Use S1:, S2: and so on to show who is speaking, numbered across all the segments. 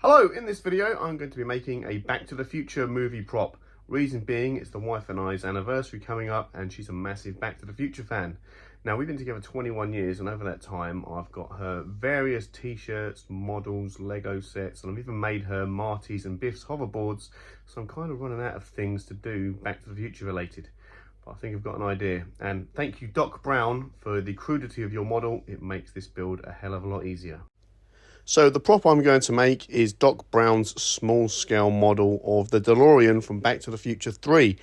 S1: Hello, in this video I'm going to be making a Back to the Future movie prop. Reason being, it's the wife and I's anniversary coming up and she's a massive Back to the Future fan. Now we've been together 21 years and over that time I've got her various t-shirts, models, Lego sets, and I've even made her Marty's and Biff's hoverboards, so I'm kind of running out of things to do Back to the Future related. But I think I've got an idea, and thank you Doc Brown for the crudity of your model. It makes this build a hell of a lot easier. So the prop I'm going to make is Doc Brown's small scale model of the DeLorean from Back to the Future 3.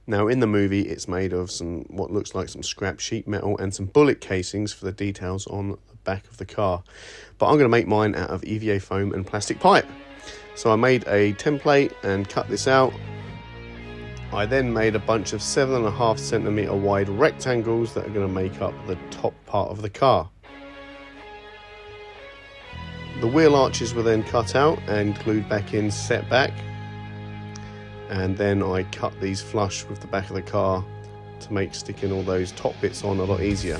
S1: Now in the movie it's made of what looks like some scrap sheet metal and some bullet casings for the details on the back of the car. But I'm going to make mine out of EVA foam and plastic pipe. So I made a template and cut this out. I then made a bunch of 7.5cm wide rectangles that are going to make up the top part of the car. The wheel arches were then cut out and glued back in, set back, and then I cut these flush with the back of the car to make sticking all those top bits on a lot easier.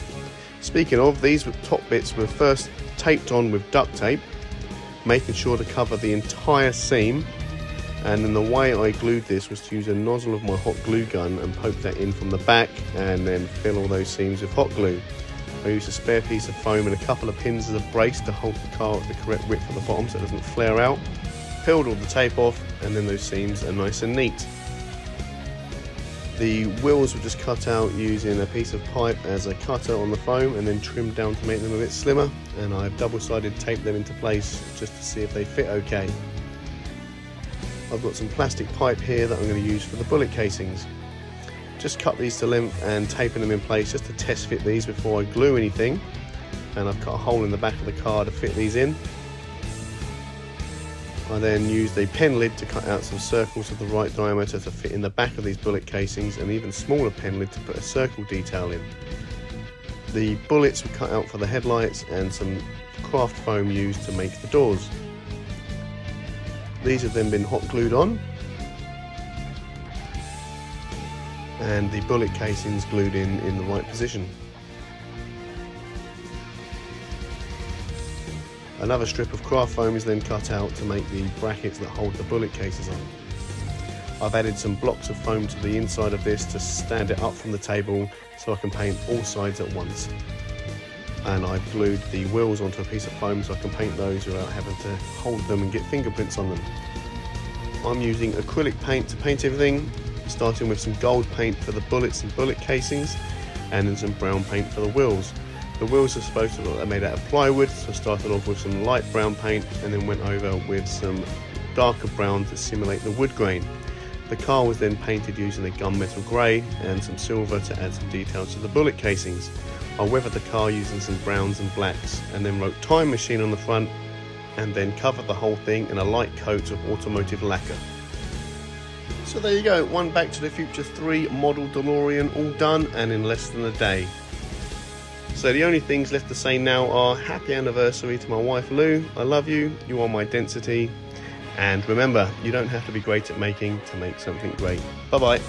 S1: Speaking of, these top bits were first taped on with duct tape, making sure to cover the entire seam, and then the way I glued this was to use a nozzle of my hot glue gun and poke that in from the back and then fill all those seams with hot glue. I used a spare piece of foam and a couple of pins as a brace to hold the car at the correct width at the bottom so it doesn't flare out. Peeled all the tape off and then those seams are nice and neat. The wheels were just cut out using a piece of pipe as a cutter on the foam and then trimmed down to make them a bit slimmer, and I've double-sided taped them into place just to see if they fit okay. I've got some plastic pipe here that I'm going to use for the bullet casings. Just cut these to length and taping them in place just to test fit these before I glue anything, and I've cut a hole in the back of the car to fit these in. I then used a pen lid to cut out some circles of the right diameter to fit in the back of these bullet casings, and even smaller pen lid to put a circle detail in. The bullets were cut out for the headlights and some craft foam used to make the doors. These have then been hot glued on, and the bullet casings glued in the right position. Another strip of craft foam is then cut out to make the brackets that hold the bullet cases on. I've added some blocks of foam to the inside of this to stand it up from the table so I can paint all sides at once. And I've glued the wheels onto a piece of foam so I can paint those without having to hold them and get fingerprints on them. I'm using acrylic paint to paint everything, starting with some gold paint for the bullets and bullet casings, and then some brown paint for the wheels. The wheels are supposed to look like they're made out of plywood, so I started off with some light brown paint and then went over with some darker brown to simulate the wood grain. The car was then painted using a gunmetal grey and some silver to add some details to the bullet casings. I weathered the car using some browns and blacks and then wrote Time Machine on the front, and then covered the whole thing in a light coat of automotive lacquer. So there you go, one Back to the Future 3 model DeLorean all done and in less than a day. So the only things left to say now are happy anniversary to my wife Lou, I love you, you are my density, and remember, you don't have to be great at making to make something great. Bye bye.